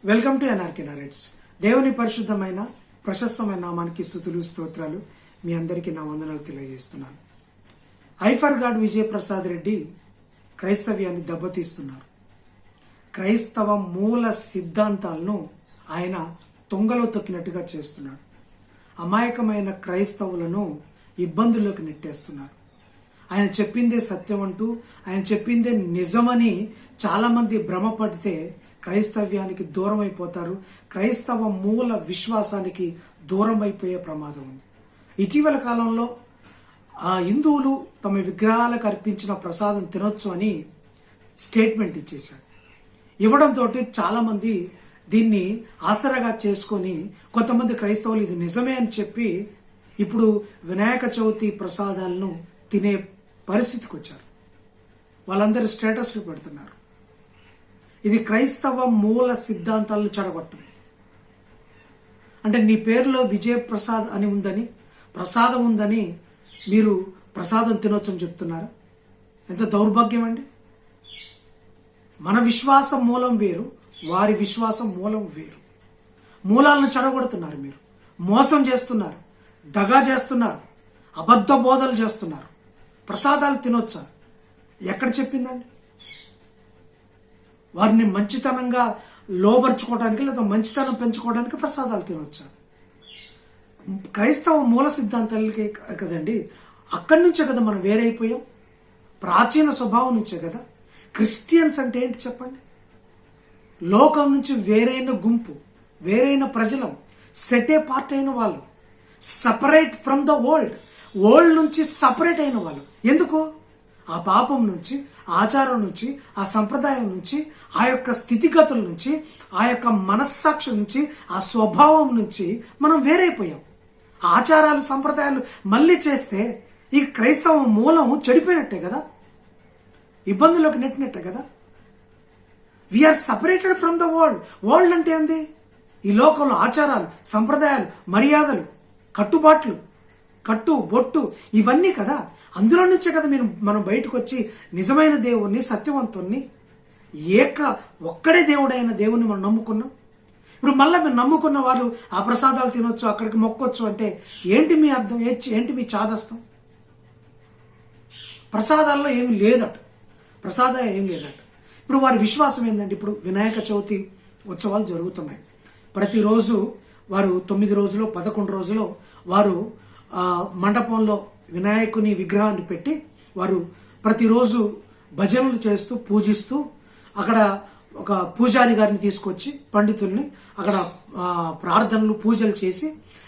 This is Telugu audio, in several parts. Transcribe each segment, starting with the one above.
Welcome to NRK నారేట్స్. దేవుని పరిశుద్ధమైన ప్రశస్తమైన నామానికి స్తుతులు స్తోత్రాలు. మీ అందరికీ నా వందనాలు తెలియజేస్తున్నాను. ఐఫర్ గాడ్ విజయప్రసాద్ రెడ్డి క్రైస్తవ్యాన్ని దెబ్బతీస్తున్నారు. క్రైస్తవ మూల సిద్ధాంతాలను ఆయన తొంగలో తొక్కినట్టుగా చేస్తున్నాడు. అమాయకమైన క్రైస్తవులను ఇబ్బందుల్లోకి నెట్టేస్తున్నారు. ఆయన చెప్పిందే సత్యం అంటూ, ఆయన చెప్పిందే నిజమని చాలామంది భ్రమపడితే క్రైస్తవ్యానికి దూరం అయిపోతారు. క్రైస్తవ మూల విశ్వాసానికి దూరం అయిపోయే ప్రమాదం ఉంది. ఇటీవల కాలంలో హిందువులు తమ విగ్రహాలకు అర్పించిన ప్రసాదం తినొచ్చు అని స్టేట్మెంట్ ఇచ్చేశారు. ఇవ్వడంతో చాలామంది దీన్ని ఆసరాగా చేసుకొని కొంతమంది క్రైస్తవులు ఇది నిజమే అని చెప్పి ఇప్పుడు వినాయక చవితి ప్రసాదాలను తినే పరిస్థితికి వచ్చారు. వాళ్ళందరూ స్టేటస్లు పెడుతున్నారు. ఇది క్రైస్తవ మూల సిద్ధాంతాలను చెడగొట్టడం. అంటే నీ పేరులో విజయప్రసాద్ అని ఉందని, ప్రసాదం ఉందని మీరు ప్రసాదం తినొచ్చని చెప్తున్నారు. ఎంత దౌర్భాగ్యం అండి. మన విశ్వాసం మూలం వేరు, వారి విశ్వాసం మూలం వేరు. మూలాలను చెడగొడుతున్నారు. మీరు మోసం చేస్తున్నారు, దగా చేస్తున్నారు, అబద్ధ బోధలు చేస్తున్నారు. ప్రసాదాలు తినొచ్చా? ఎక్కడ చెప్పిందండి? వారిని మంచితనంగా లోబర్చుకోవడానికి లేదా మంచితనం పెంచుకోవడానికి ప్రసాదాలు తినొచ్చా? క్రైస్తవ మూల సిద్ధాంతాలకే కదండి. అక్కడి నుంచే కదా మనం వేరైపోయాం. ప్రాచీన స్వభావం నుంచే కదా. క్రిస్టియన్స్ అంటే ఏంటి చెప్పండి? లోకం నుంచి వేరైన గుంపు, వేరైన ప్రజలం, సెటే పార్ట్ అయిన వాళ్ళు, సపరేట్ ఫ్రమ్ ద వరల్డ్ నుంచి సపరేట్ అయిన వాళ్ళు. ఎందుకు? ఆ పాపం నుంచి, ఆచారం నుంచి, ఆ సంప్రదాయం నుంచి, ఆ యొక్క స్థితిగతుల నుంచి, ఆ యొక్క మనస్సాక్షి నుంచి, ఆ స్వభావం నుంచి మనం వేరైపోయాం. ఆచారాలు సంప్రదాయాలు మళ్ళీ చేస్తే ఈ క్రైస్తవ మూలం చెడిపోయినట్టే కదా, ఇబ్బందుల్లోకి నెట్టినట్టే కదా. We are separated from the world అంటే ఏంది? ఈ లోకంలో ఆచారాలు, సంప్రదాయాలు, మర్యాదలు, కట్టుబాట్లు, కట్టు బొట్టు ఇవన్నీ కదా. అందులో నుంచే కదా మనం బయటకు వచ్చి నిజమైన దేవుణ్ణి, సత్యవంతుణ్ణి, ఒక్కడే దేవుడైన దేవుణ్ణి మనం నమ్ముకున్నాం. ఇప్పుడు మళ్ళీ మీరు నమ్ముకున్న వాళ్ళు ఆ ప్రసాదాలు తినొచ్చు, అక్కడికి మొక్కొచ్చు అంటే ఏంటి మీ అర్థం? ఏంటి మీ చాదస్తం? ప్రసాదాల్లో ఏమి లేదట, ప్రసాదాలు ఏం లేదట. ఇప్పుడు వారి విశ్వాసం ఏంటంటే, ఇప్పుడు వినాయక చవితి ఉత్సవాలు జరుగుతున్నాయి. ప్రతిరోజు వారు 9 రోజులు 11 రోజులు వారు మండపంలో వినాయకుని విగ్రహాన్ని పెట్టి వారు ప్రతిరోజు భజనలు చేస్తూ పూజిస్తూ, అక్కడ ఒక పూజారి గారిని తీసుకొచ్చి పండితుల్ని అక్కడ ప్రార్థనలు పూజలు చేసి,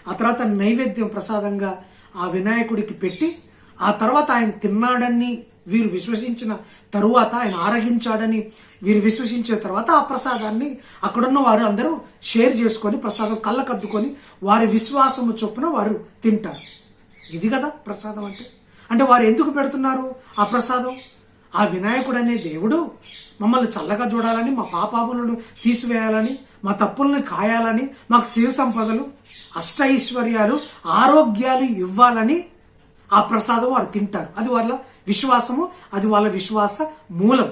ఆ తర్వాత నైవేద్యం ప్రసాదంగా ఆ వినాయకుడికి పెట్టి, ఆ తర్వాత ఆయన తిన్నాడని వీరు విశ్వసించిన తరువాత, ఆయన ఆరగించాడని వీరు విశ్వసించిన తర్వాత ఆ ప్రసాదాన్ని అక్కడున్న వారు అందరూ షేర్ చేసుకొని ప్రసాదం కళ్ళకద్దుకొని వారి విశ్వాసము చొప్పున వారు తింటారు. ఇది కదా ప్రసాదం అంటే వారు ఎందుకు పెడుతున్నారు ఆ ప్రసాదం? ఆ వినాయకుడు అనే దేవుడు మమ్మల్ని చల్లగా చూడాలని, మా పాపాలను తీసివేయాలని, మా తప్పుల్ని కాయాలని, మాకు సిరి సంపదలు, అష్టైశ్వర్యాలు, ఆరోగ్యాలు ఇవ్వాలని ఆ ప్రసాదం వారు తింటారు. అది వాళ్ళ విశ్వాసము, అది వాళ్ళ విశ్వాస మూలం.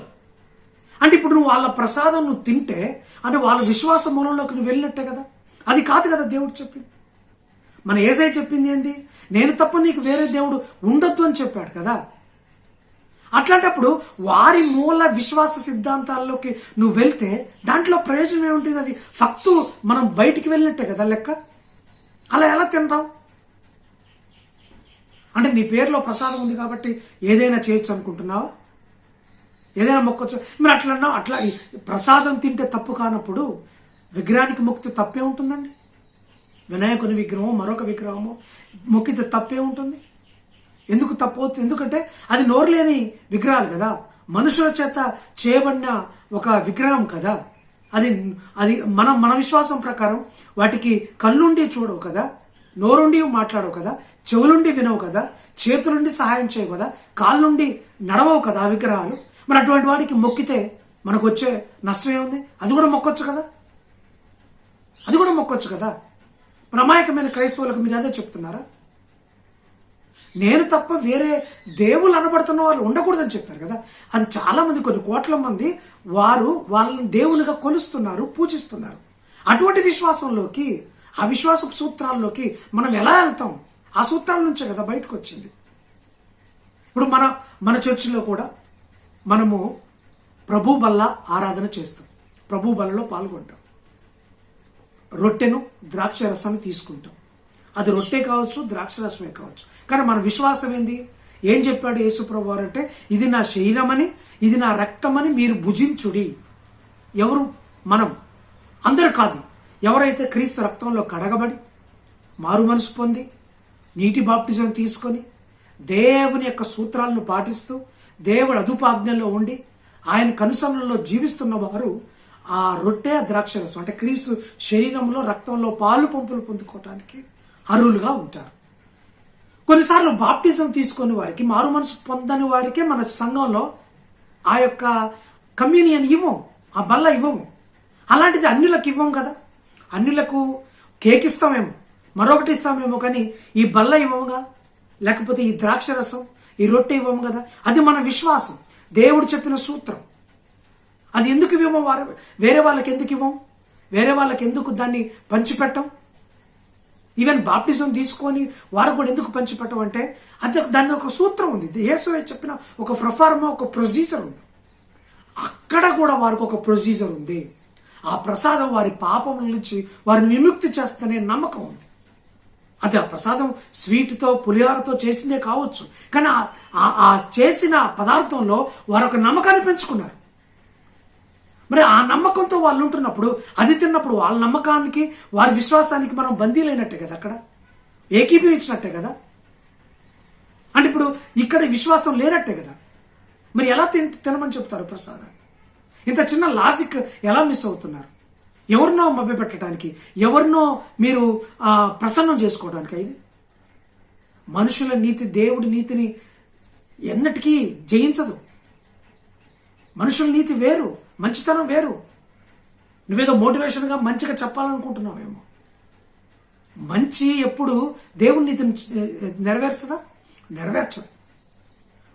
అంటే ఇప్పుడు నువ్వు వాళ్ళ ప్రసాదం నువ్వు తింటే అంటే వాళ్ళ విశ్వాస మూలంలోకి నువ్వు వెళ్ళినట్టే కదా. అది కాదు కదా దేవుడు చెప్పింది. మన యేసయ్య చెప్పింది ఏంది? నేను తప్ప నీకు వేరే దేవుడు ఉండొద్దు అని చెప్పాడు కదా. అట్లాంటప్పుడు వారి మూల విశ్వాస సిద్ధాంతాల్లోకి నువ్వు వెళ్తే దాంట్లో ప్రయోజనం ఏముంటుంది? అది ఫక్తు మనం బయటికి వెళ్ళినట్టే కదా లెక్క. అలా ఎలా తింటావు? అంటే నీ పేరులో ప్రసాదం ఉంది కాబట్టి ఏదైనా చేయొచ్చు అనుకుంటున్నావా? ఏదైనా మొక్కొచ్చు? మీరు అట్లా ప్రసాదం తింటే తప్పు కానప్పుడు విగ్రహానికి మొక్కితే తప్పే ఉంటుందండి? వినాయకుని విగ్రహం మరొక విగ్రహము మొక్కితే తప్పే ఉంటుంది? ఎందుకు తప్పు అవుతుంది? ఎందుకంటే అది నోరు లేని విగ్రహాలు కదా, మనుషుల చేత చేయబడిన ఒక విగ్రహం కదా. అది మన విశ్వాసం ప్రకారం వాటికి కళ్ళుండి చూడవు కదా, నోరుండి మాట్లాడవు కదా, చెవులుండి వినవు కదా, చేతులుండి సహాయం చేయవు కదా, కాళ్ళుండి నడవవు కదా ఆ విగ్రహాలు. మరి అటువంటి వాడికి మొక్కితే మనకు వచ్చే నష్టం ఏముంది? అది కూడా మొక్కొచ్చు కదా. ప్రమాయకమైన క్రైస్తవులకు మీరు అదే చెప్తున్నారా? నేను తప్ప వేరే దేవుళ్ళు అనబడుతున్న వాళ్ళు ఉండకూడదని చెప్పారు కదా. అది చాలా మంది, కొన్ని కోట్ల మంది వారు వాళ్ళని దేవునిగా కొలుస్తున్నారు, పూజిస్తున్నారు. అటువంటి విశ్వాసంలోకి, ఆ విశ్వాస సూత్రాల్లోకి మనం ఎలా వెళ్తాం? ఆ సూత్రాల నుంచే కదా బయటకు వచ్చింది. ఇప్పుడు మన చర్చిలో కూడా మనము ప్రభు బల్ల ఆరాధన చేస్తాం, ప్రభు బల్లలో పాల్గొంటాం, రొట్టెను ద్రాక్ష రసాన్ని తీసుకుంటాం. అది రొట్టె కావచ్చు, ద్రాక్ష రసమే కావచ్చు. కానీ మన విశ్వాసం ఏంది? ఏం చెప్పాడు యేసుప్రభు వారు అంటే, ఇది నా శరీరమని, ఇది నా రక్తమని మీరు భుజించుడి. ఎవరు? మనం. అందరూ కాదు. ఎవరైతే క్రీస్తు రక్తంలో కడగబడి మారు మనసు పొంది నీటి బాప్టిజం తీసుకొని దేవుని యొక్క సూత్రాలను పాటిస్తూ దేవుడు అదుపాజ్ఞలో ఉండి ఆయన కనుసరణలో జీవిస్తున్న వారు ఆ రొట్టె ద్రాక్షరసం అంటే క్రీస్తు శరీరంలో రక్తంలో పాలు పంపులు పొందుకోవటానికి అర్హులుగా ఉంటారు. కొన్నిసార్లు బాప్టిజం తీసుకుని వారికి, మారు మనసు పొందని వారికే మన సంఘంలో ఆ యొక్క కమ్యూనియన్ ఇవ్వం, ఆ బల్ల ఇవ్వము. అలాంటిది అన్యులకు ఇవ్వం కదా. అన్యులకు కేక్ ఇస్తామేమో, మరొకటి ఇస్తామేమో, కానీ ఈ బల్ల ఇవ్వముగా, లేకపోతే ఈ ద్రాక్షరసం, ఈ రొట్టె ఇవ్వము కదా. అది మన విశ్వాసం, దేవుడు చెప్పిన సూత్రం. అది ఎందుకు ఇవ్వము? వేరే వాళ్ళకి ఎందుకు ఇవ్వం? వేరే వాళ్ళకి ఎందుకు దాన్ని పంచిపెట్టం? ఈవెన్ బాప్టిజం తీసుకొని వారు కూడా ఎందుకు పంచిపెట్టం అంటే దాని ఒక సూత్రం ఉంది. యేసు చెప్పిన ఒక ప్రొఫార్మా, ఒక ప్రొసీజర్ ఉంది. అక్కడ కూడా వారికి ఒక ప్రొసీజర్ ఉంది. ఆ ప్రసాదం వారి పాపముల నుంచి వారిని విముక్తి చేస్తనే నమ్మకం ఉంది. అది ఆ ప్రసాదం స్వీట్తో పులిహోరతో చేసిందే కావచ్చు, కానీ ఆ చేసిన పదార్థంలో వారు ఒక నమ్మకాన్ని పెంచుకున్నారు. మరి ఆ నమ్మకంతో వాళ్ళు ఉంటున్నప్పుడు, అది తిన్నప్పుడు వాళ్ళ నమ్మకానికి, వారి విశ్వాసానికి మనం బందీలైనట్టే కదా, అక్కడ ఏకీభవించినట్టే కదా. అంటే ఇప్పుడు ఇక్కడ విశ్వాసం లేనట్టే కదా. మరి ఎలా తినమని చెప్తారు ప్రసాదాన్ని? ఇంత చిన్న లాజిక్ ఎలా మిస్ అవుతున్నారు? ఎవరినో మభ్యపెట్టడానికి, ఎవరినో మీరు ప్రసన్నం చేసుకోవడానికి. ఇది మనుషుల నీతి దేవుడి నీతిని ఎన్నటికీ జయించదు. మనుషుల నీతి వేరు, మంచితనం వేరు. నువ్వేదో మోటివేషన్గా మంచిగా చెప్పాలనుకుంటున్నావేమో. మంచి ఎప్పుడు దేవుని నీతిని నెరవేర్చదా? నెరవేర్చదు.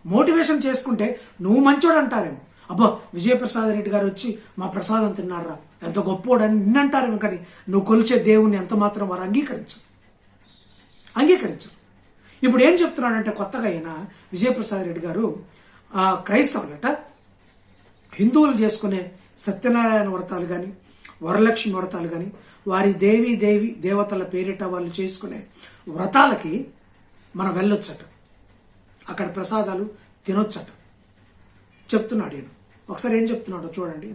మోటివేషన్ చేసుకుంటే నువ్వు మంచోడు అంటారేమో. అబ్బా, విజయప్రసాద్ రెడ్డి గారు వచ్చి మా ప్రసాదం తిన్నారా, ఎంత గొప్పోడని నిన్నంటారేమో, కానీ నువ్వు కొలిచే దేవుణ్ణి ఎంత మాత్రం వారు అంగీకరించరు. ఇప్పుడు ఏం చెప్తున్నాడంటే, కొత్తగా అయినా విజయప్రసాద్ రెడ్డి గారు క్రైస్తవులట హిందువులు చేసుకునే సత్యనారాయణ వ్రతాలు కానీ, వరలక్ష్మి వ్రతాలు కానీ, వారి దేవి దేవతల పేరిట వాళ్ళు చేసుకునే వ్రతాలకి మనం వెళ్ళొచ్చట, అక్కడ ప్రసాదాలు తినొచ్చట చెప్తున్నాడు ఈయన. ఒకసారి ఏం చెప్తున్నాడో చూడండి.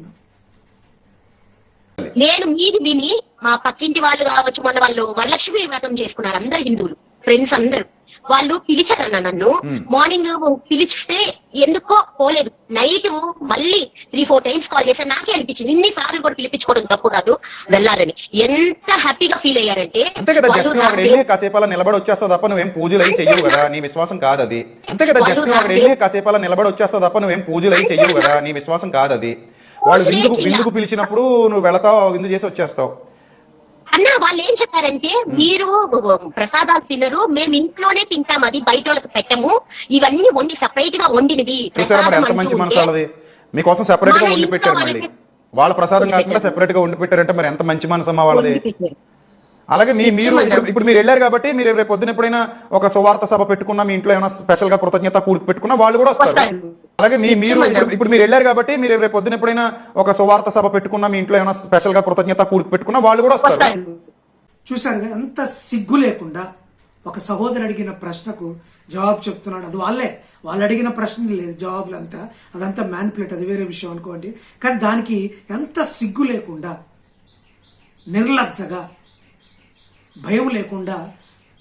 నేను మీది విని, మా పక్కింటి వాళ్ళు కావచ్చు, మన వాళ్ళు వరలక్ష్మి వ్రతం చేసుకున్నారు, అందరు హిందువులు ఫ్రెండ్స్ అందరు. వాళ్ళు పిలిచారన్న నన్ను, మార్నింగ్ పిలిస్తే ఎందుకో పోలేదు. నైట్ మళ్ళీ 3-4 టైమ్స్ కాల్ చేశాను. నాకే అనిపించింది ఇన్ని సార్లు కూడా పిలిపించుకోవడం తప్పు కాదు, వెళ్ళాలని. ఎంత హ్యాపీగా ఫీల్ అయ్యారంటే, కాసేపాల నిలబడి వచ్చేస్తా తప్ప నువ్వేం పూజలు అయి చెయ్యవు కదా, నీ విశ్వాసం కాదది. అంతే కదా, జస్ట్ నువ్వు కాసేపాల నిలబడి వచ్చేస్తా తప్ప నువ్వేం పూజలు అయి చెయ్యవు కదా, నీ విశ్వాసం కాదది. వాళ్ళు విందుకు పిలిచినప్పుడు నువ్వు వెళతావు, విందు చేసి వచ్చేస్తావు. అన్న వాళ్ళు ఏం చెప్పారంటే, మీరు ప్రసాదాలు తినరు, మేము ఇంట్లోనే తింటాం, అది బయట వాళ్ళకి పెట్టము, ఇవన్నీ వండి సెపరేట్ గా వండినది. ఎంత మంచి మనసు వాళ్ళది, మీకోసం సెపరేట్ గా వండి పెట్టారు. మళ్ళీ వాళ్ళ ప్రసాదం కాకుండా సెపరేట్ గా వండి పెట్టారంటే మరి ఎంత మంచి మనసు అమ్మా వాళ్ళది. అలాగే మీరు ఇప్పుడు మీరు వెళ్ళారు కాబట్టి, మీరు రేపు పొద్దున ఎప్పుడైనా ఒక సువార్త సభ పెట్టుకున్నా, మీ ఇంట్లో ఏమైనా స్పెషల్ గా కృతజ్ఞత కూర్పు పెట్టుకున్నా వాళ్ళు కూడా వస్తారు. అలాగే ఇప్పుడు మీరు వెళ్ళారు కాబట్టి, మీరు రేపు పొద్దున ఎప్పుడైనా ఒక సువార్త సభ పెట్టుకున్నా, మీ ఇంట్లో ఏమైనా స్పెషల్ గా కృతజ్ఞత కూర్పు పెట్టుకున్నా వాళ్ళు కూడా వస్తారు. చూశారు ఎంత సిగ్గు లేకుండా ఒక సహోదరు అడిగిన ప్రశ్నకు జవాబు చెప్తున్నాడు. అది వాళ్ళు అడిగిన ప్రశ్న లేదు, జవాబులు అదంతా మ్యానిపులేట్, అది వేరే విషయం అనుకోండి. కానీ దానికి ఎంత సిగ్గు లేకుండా, నిర్లజ్జగా, భయం లేకుండా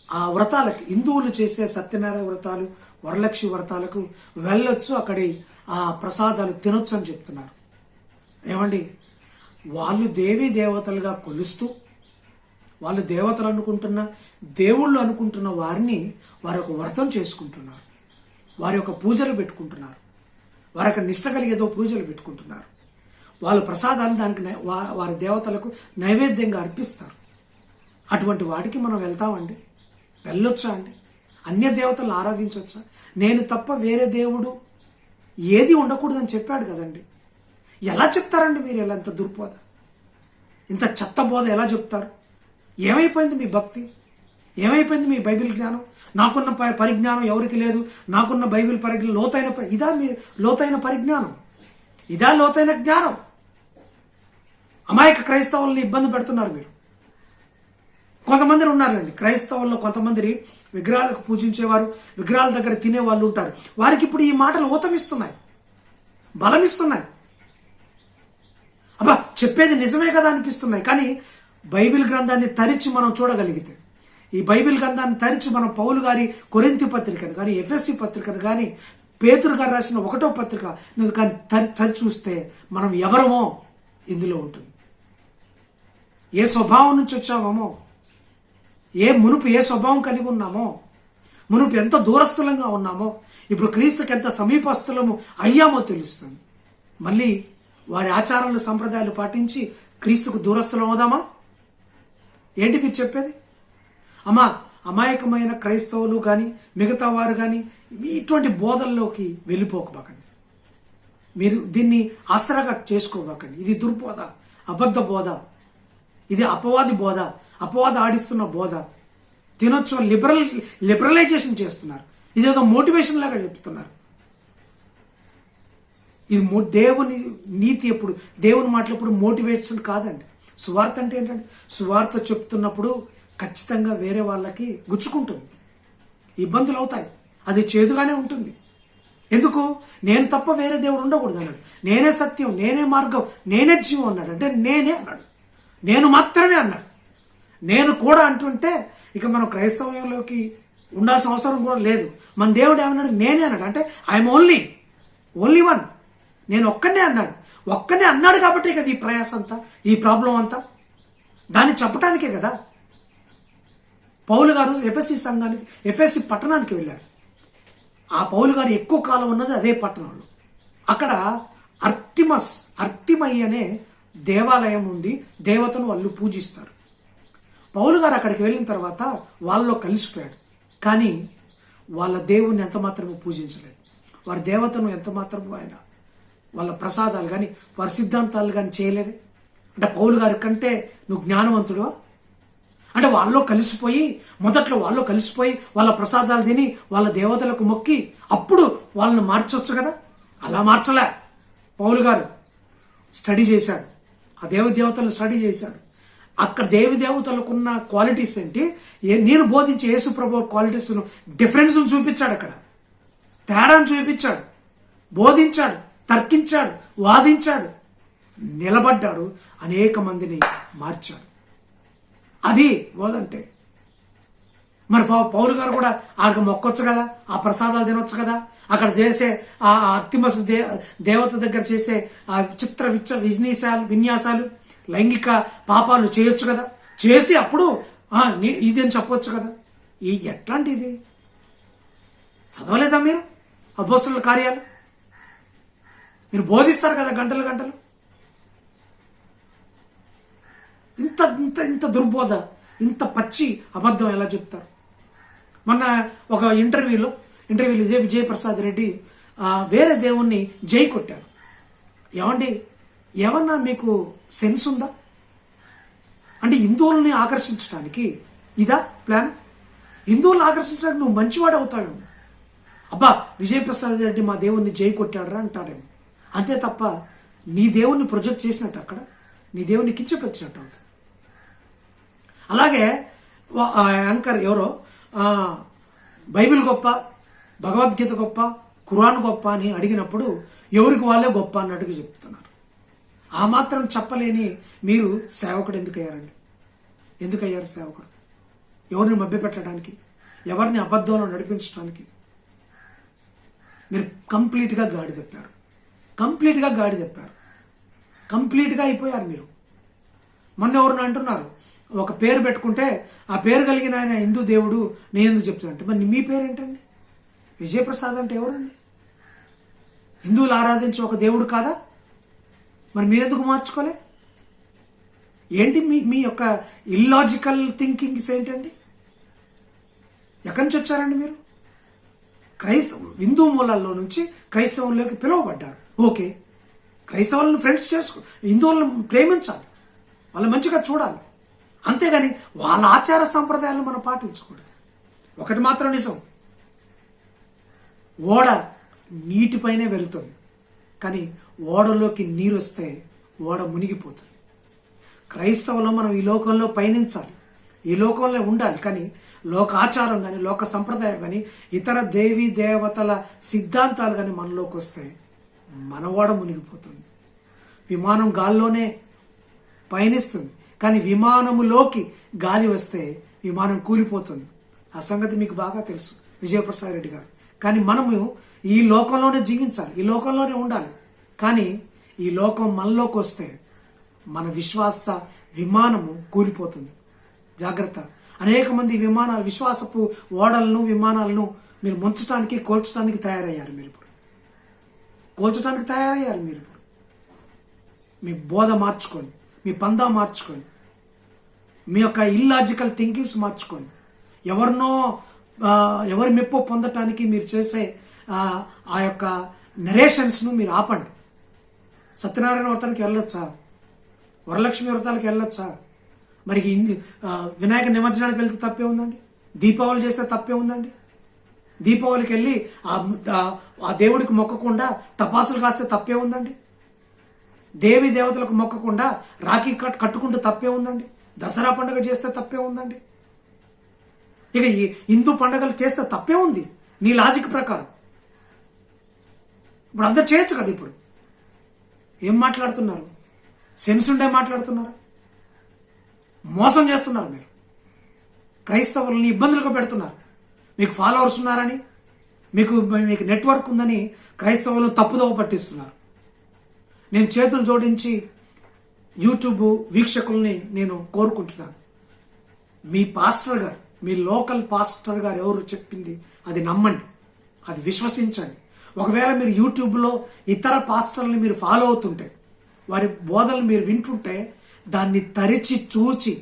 ఆ వ్రతాలకి, హిందువులు చేసే సత్యనారాయణ వ్రతాలు, వరలక్ష్మి వ్రతాలకు వెళ్ళొచ్చు, అక్కడి ఆ ప్రసాదాలు తినొచ్చు అని చెప్తున్నారు. ఏమండి, వాళ్ళు దేవీ దేవతలుగా కొలుస్తూ, వాళ్ళు దేవతలు అనుకుంటున్న, దేవుళ్ళు అనుకుంటున్న వారిని వారి ఒక వ్రతం చేసుకుంటున్నారు, వారి యొక్క పూజలు పెట్టుకుంటున్నారు, వారి యొక్క నిష్ట కలిగేదో పూజలు పెట్టుకుంటున్నారు. వాళ్ళు ప్రసాదాన్ని దానికి వారి దేవతలకు నైవేద్యంగా అర్పిస్తారు. అటువంటి వాటికి మనం వెళ్తామండి? వెళ్ళొచ్చా అండి? అన్య దేవతలను ఆరాధించవచ్చా? నేను తప్ప వేరే దేవుడు ఏది ఉండకూడదని చెప్పాడు కదండి. ఎలా చెప్తారండి మీరు? ఎలా ఎంత దుర్బోధ! ఇంత చెత్త బోధ ఎలా చెప్తారు? ఏమైపోయింది మీ భక్తి? ఏమైపోయింది మీ బైబిల్ జ్ఞానం? నాకున్న పరిజ్ఞానం ఎవరికి లేదు, నాకున్న బైబిల్ పరిజ్ఞానం లోతైన ఇదా మీ లోతైన పరిజ్ఞానం? ఇదా లోతైన జ్ఞానం? అమాయక క్రైస్తవుల్ని ఇబ్బంది పెడుతున్నారు మీరు. కొంతమంది ఉన్నారండి క్రైస్తవుల్లో, కొంతమంది విగ్రహాలకు పూజించేవారు, విగ్రహాల దగ్గర తినే వాళ్ళు ఉంటారు. వారికి ఇప్పుడు ఈ మాటలు ఊతమిస్తున్నాయి, బలమిస్తున్నాయి. అబ్బా చెప్పేది నిజమే కదా అనిపిస్తున్నాయి. కానీ బైబిల్ గ్రంథాన్ని తరిచి మనం చూడగలిగితే, ఈ బైబిల్ గ్రంథాన్ని తరిచి మనం పౌలు గారి కొరింథీ పత్రికను కానీ, ఎఫెసీ పత్రికను కానీ, పేతురు గారు రాసిన 1వ పత్రిక కానీ తరి చూస్తే మనం ఎవరమో ఇందులో ఉంటుంది. ఏ స్వభావం నుంచి వచ్చామో, మునుపు ఏ స్వభావం కలిగి ఉన్నామో, మునుపు ఎంత దూరస్థులంగా ఉన్నామో, ఇప్పుడు క్రీస్తుకి ఎంత సమీపస్థులము అయ్యామో తెలుస్తుంది. మళ్ళీ వారి ఆచారాలు సంప్రదాయాలు పాటించి క్రీస్తుకు దూరస్థులం అవుదామా? ఏంటి మీరు చెప్పేది? అమాయకమైన క్రైస్తవులు కానీ, మిగతా వారు కానీ ఇటువంటి బోధల్లోకి వెళ్ళిపోకబాకండి. మీరు దీన్ని ఆసరాగా చేసుకోబాకండి. ఇది దుర్బోధ, అబద్ధ బోధ, ఇది అపవాది బోధ, అపవాద ఆడిస్తున్న బోధ. దినోత్సవం లిబరలైజేషన్ చేస్తున్నారు. ఇదేదో మోటివేషన్ లాగా చెప్తున్నారు. ఇది దేవుని నీతి ఎప్పుడు, దేవుని మాటలు ఎప్పుడు మోటివేషన్ కాదండి. సువార్త అంటే ఏంటంటే, సువార్త చెప్తున్నప్పుడు ఖచ్చితంగా వేరే వాళ్ళకి గుచ్చుకుంటుంది, ఇబ్బందులు అవుతాయి, అది చేదుగానే ఉంటుంది. ఎందుకు? నేను తప్ప వేరే దేవుడు ఉండకూడదు అన్నాడు. నేనే సత్యం, నేనే మార్గం, నేనే జీవం అన్నాడు. అంటే నేనే అన్నాడు, నేను మాత్రమే అన్నాడు. నేను కూడా అంటుంటే ఇక మనం క్రైస్తవంలోకి ఉండాల్సిన అవసరం కూడా లేదు. మన దేవుడు ఏమన్నాడు? నేనే అన్నాడు. అంటే ఐఎమ్ ఓన్లీ వన్, నేను ఒక్కనే అన్నాడు. ఒక్కనే అన్నాడు కాబట్టి కదా ఈ ప్రయాసం అంతా, ఈ ప్రాబ్లం అంతా. దాన్ని చెప్పడానికే కదా పౌలు గారు ఎఫెసీ పట్టణానికి వెళ్ళారు. ఆ పౌలు గారు ఎక్కువ కాలం ఉన్నది అదే పట్టణంలో. అక్కడ అర్తిమై అనే దేవాలయం ఉంది, దేవతను వాళ్ళు పూజిస్తారు. పౌలు గారు అక్కడికి వెళ్ళిన తర్వాత వాళ్ళలో కలిసిపోయాడు. కానీ వాళ్ళ దేవుణ్ణి ఎంత మాత్రము పూజించలేదు. వారి దేవతను ఎంత మాత్రము ఆయన వాళ్ళ ప్రసాదాలు కానీ, వారి సిద్ధాంతాలు కానీ చేయలేదు. అంటే పౌలు గారి కంటే నువ్వు జ్ఞానవంతుడువా? అంటే వాళ్ళలో కలిసిపోయి, మొదట్లో వాళ్ళలో కలిసిపోయి వాళ్ళ ప్రసాదాలు తిని వాళ్ళ దేవతలకు మొక్కి అప్పుడు వాళ్ళని మార్చొచ్చు కదా. అలా మార్చలే. పౌలు గారు స్టడీ చేశాడు, ఆ దేవతలను స్టడీ చేశాడు. అక్కడ దేవతలకున్న క్వాలిటీస్ ఏంటి, నేను బోధించే యేసు ప్రభు క్వాలిటీస్ డిఫరెన్స్ చూపించాడు. అక్కడ తేడాను చూపించాడు, బోధించాడు, తర్కించాడు, వాదించాడు, నిలబడ్డాడు, అనేక మందిని మార్చాడు. అది బోధంటే. మరి పౌలు గారు కూడా ఆడికి మొక్కొచ్చు కదా, ఆ ప్రసాదాలు తినొచ్చు కదా, అక్కడ చేసే ఆ అర్తిమస్ దేవత దగ్గర చేసే ఆ చిత్ర విన్యాసాలు, లైంగిక పాపాలు చేయొచ్చు కదా, చేసి అప్పుడు ఇదని చెప్పొచ్చు కదా. ఎట్లాంటిది? చదవలేదా మీరు అపోస్తలుల కార్యాలు? మీరు బోధిస్తారు కదా గంటలు గంటలు. ఇంత ఇంత ఇంత దుర్బోధ, ఇంత పచ్చి అబద్ధం ఎలా చెప్తారు? మొన్న ఒక ఇంటర్వ్యూలో ఇదే విజయప్రసాద్ రెడ్డి వేరే దేవుణ్ణి జై కొట్టారు. ఏమండి, ఏమన్నా మీకు సెన్స్ ఉందా? అంటే హిందువుల్ని ఆకర్షించడానికి ఇదా ప్లాన్? హిందువులను ఆకర్షించడానికి నువ్వు మంచివాడు అవుతావేమో. అబ్బా విజయప్రసాద్ రెడ్డి మా దేవుణ్ణి జై కొట్టాడరా అంటాడేమో. అంతే తప్ప నీ దేవుణ్ణి ప్రొజెక్ట్ చేసినట్టు, అక్కడ నీ దేవుణ్ణి కించపరిచినట్టు అవుతుంది. అలాగే యాంకర్ ఎవరో బైబిల్ గొప్ప, భగవద్గీత గొప్ప, ఖురాన్ గొప్ప అని అడిగినప్పుడు ఎవరికి వాళ్ళే గొప్ప అన్నట్టుగా చెప్తున్నారు. ఆ మాత్రం చెప్పలేని మీరు సేవకుడు ఎందుకు అయ్యారండి? ఎందుకు అయ్యారు సేవకుడు? ఎవరిని మభ్యపెట్టడానికి, ఎవరిని అబద్ధంలో నడిపించడానికి? మీరు కంప్లీట్గా గాడి తెప్పారు, కంప్లీట్గా అయిపోయారు మీరు. మొన్న ఎవరిని అంటున్నారు, ఒక పేరు పెట్టుకుంటే ఆ పేరు కలిగిన ఆయన హిందూ దేవుడు, నేను ఎందుకు చెప్తానంటే, మరి మీ పేరు ఏంటండి? విజయప్రసాద్ అంటే ఎవరండి? హిందువులు ఆరాధించే ఒక దేవుడు కాదా? మరి మీరెందుకు మార్చుకోలే? ఏంటి మీ యొక్క ఇల్లాజికల్ థింకింగ్స్ ఏంటండి? ఎక్కడి నుంచి వచ్చారండి మీరు? హిందూ మూలాల్లో నుంచి క్రైస్తవంలోకి పిలువబడ్డారు. ఓకే, క్రైస్తవులను ఫ్రెండ్స్ హిందువులను ప్రేమించాలి, వాళ్ళు మంచిగా చూడాలి. అంతేగాని వాళ్ళ ఆచార సంప్రదాయాలను మనం పాటించకూడదు. ఒకటి మాత్రం నిజం, ఓడ నీటిపైనే వెళ్తుంది, కానీ ఓడలోకి నీరు వస్తే ఓడ మునిగిపోతుంది. క్రైస్తవులు మనం ఈ లోకంలో పయనించాలి, ఈ లోకంలో ఉండాలి, కానీ లోకాచారం కానీ లోక సంప్రదాయం కానీ ఇతర దేవీ దేవతల సిద్ధాంతాలు కానీ మనలోకి వస్తే మన ఓడ మునిగిపోతుంది. విమానం గాల్లోనే పయనిస్తుంది, కానీ విమానములోకి గాలి వస్తే విమానం కూలిపోతుంది. ఆ సంగతి మీకు బాగా తెలుసు విజయప్రసాద్ రెడ్డి గారు. కానీ మనము ఈ లోకంలోనే జీవించాలి, ఈ లోకంలోనే ఉండాలి, కానీ ఈ లోకం మనలోకి వస్తే మన విశ్వాస విమానము కూలిపోతుంది. జాగ్రత్త. అనేక మంది విశ్వాసపు ఓడలను విమానాలను మీరు ముంచడానికి కోల్చడానికి తయారయ్యారు. మీరు ఇప్పుడు కోల్చడానికి తయారయ్యారు. మీరు ఇప్పుడు మీ బోధ మార్చుకోండి, మీ పందా మార్చుకోండి, మీ యొక్క ఇల్లాజికల్ థింకింగ్స్ మార్చుకోండి. ఎవరి మెప్పు పొందటానికి మీరు చేసే ఆ యొక్క నరేషన్స్ను మీరు ఆపండి. సత్యనారాయణ వ్రతానికి వెళ్ళొచ్చా? వరలక్ష్మి వ్రతాలకు వెళ్ళొచ్చా? మరి వినాయక నిమజ్జనానికి వెళ్తే తప్పే ఉందండి? దీపావళి చేస్తే తప్పే ఉందండి? దీపావళికి వెళ్ళి ఆ దేవుడికి మొక్కకుండా టపాసులు కాస్తే తప్పే ఉందండి? దేవి దేవతలకు మొక్కకుండా రాఖీ కట్టుకుంటూ తప్పే ఉందండి? దసరా పండుగ చేస్తే తప్పే ఉందండి? ఇక ఈ హిందూ పండుగలు చేస్తే తప్పే ఉంది నీ లాజిక్ ప్రకారం? ఇప్పుడు అందరు చేయొచ్చు కదా. ఇప్పుడు ఏం మాట్లాడుతున్నారు? సెన్స్ ఉండే మాట్లాడుతున్నారు. మోసం చేస్తున్నారు. మీరు క్రైస్తవులని ఇబ్బందులకు పెడుతున్నారు. మీకు ఫాలోవర్స్ ఉన్నారని, మీకు నెట్వర్క్ ఉందని క్రైస్తవులు తప్పుదోవ పట్టిస్తున్నారు. నేను చేతులు జోడించి యూట్యూబ్ వీక్షకుల్ని నేను కోరుకుంటున్నాను, మీ పాస్టర్ గారు, మీ లోకల్ పాస్టర్ గారు ఎవరు చెప్పింది అది నమ్మండి, అది విశ్వసించండి. ఒకవేళ మీరు యూట్యూబ్లో ఇతర పాస్టర్ని మీరు ఫాలో అవుతుంటే, వారి బోధనలు మీరు వింటుంటే, దాన్ని తరిచి చూచి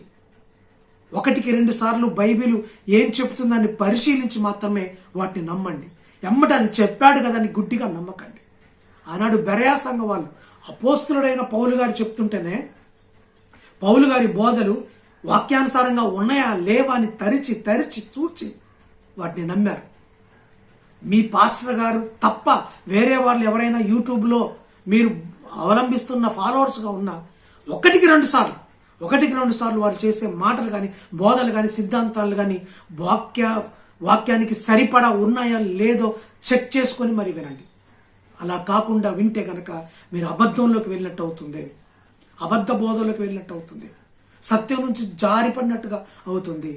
1-2 సార్లు బైబిల్ ఏం చెప్తుందని పరిశీలించి మాత్రమే వాటిని నమ్మండి. ఎమ్మట అది చెప్పాడు కదా అని గుడ్డిగా నమ్మకండి. ఆనాడు బెరయా సంఘం వాళ్ళు అపోస్తులుడైన పౌలు గారు చెప్తుంటేనే పౌలు గారి బోధలు వాక్యానుసారంగా ఉన్నాయా లేవా అని తరిచి చూచి వాటిని నమ్మారు. మీ పాస్టర్ గారు తప్ప వేరే వాళ్ళు ఎవరైనా యూట్యూబ్లో మీరు అవలంబిస్తున్న ఫాలోవర్స్గా ఉన్న 1-2 సార్లు వారు చేసే మాటలు కానీ బోధలు కానీ సిద్ధాంతాలు కానీ వాక్యానికి సరిపడా ఉన్నాయా లేదో చెక్ చేసుకొని మరి వినండి. అలా కాకుండా వింటే కనుక మీరు అబద్ధంలోకి వెళ్ళినట్టు అవుతుంది, అబద్ధ బోధలోకి వెళ్ళినట్టు అవుతుంది, సత్యం నుంచి జారిపడినట్టుగా అవుతుంది,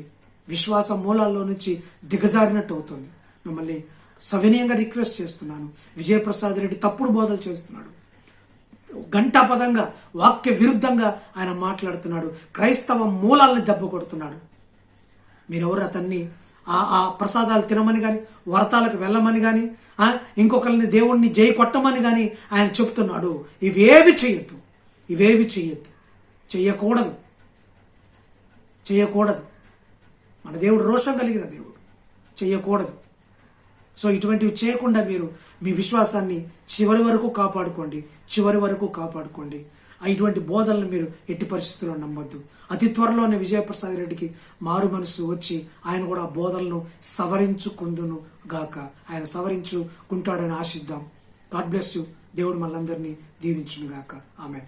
విశ్వాస మూలాల్లో నుంచి దిగజారినట్టు అవుతుంది. మిమ్మల్ని సవినయంగా రిక్వెస్ట్ చేస్తున్నాను. విజయప్రసాద్ రెడ్డి తప్పుడు బోధలు చేస్తున్నాడు, గంటాపదంగా వాక్య విరుద్ధంగా ఆయన మాట్లాడుతున్నాడు, క్రైస్తవ మూలాలను దెబ్బ కొడుతున్నాడు. మీరెవరు అతన్ని ఆ ప్రసాదాలు తినమని కానీ వ్రతాలకు వెళ్ళమని కానీ ఇంకొకరిని దేవుణ్ణి జై కొట్టమని కానీ ఆయన చెప్తున్నాడు. ఇవేవి చెయ్యొద్దు, చెయ్యకూడదు. మన దేవుడు రోషం కలిగిన దేవుడు, చెయ్యకూడదు. సో ఇటువంటివి చేయకుండా మీరు మీ విశ్వాసాన్ని చివరి వరకు కాపాడుకోండి. ఇటువంటి బోధనలు మీరు ఎట్టి పరిస్థితుల్లో నమ్మొద్దు. అతి త్వరలోనే విజయప్రసాద్ రెడ్డికి మారు మనసు వచ్చి ఆయన కూడా బోధనలను సవరించుకుందును గాక. ఆయన సవరించుకుంటాడని ఆశిద్దాం. God bless you. దేవుడు మనందరినీ దీవించును గాక. ఆమేన్.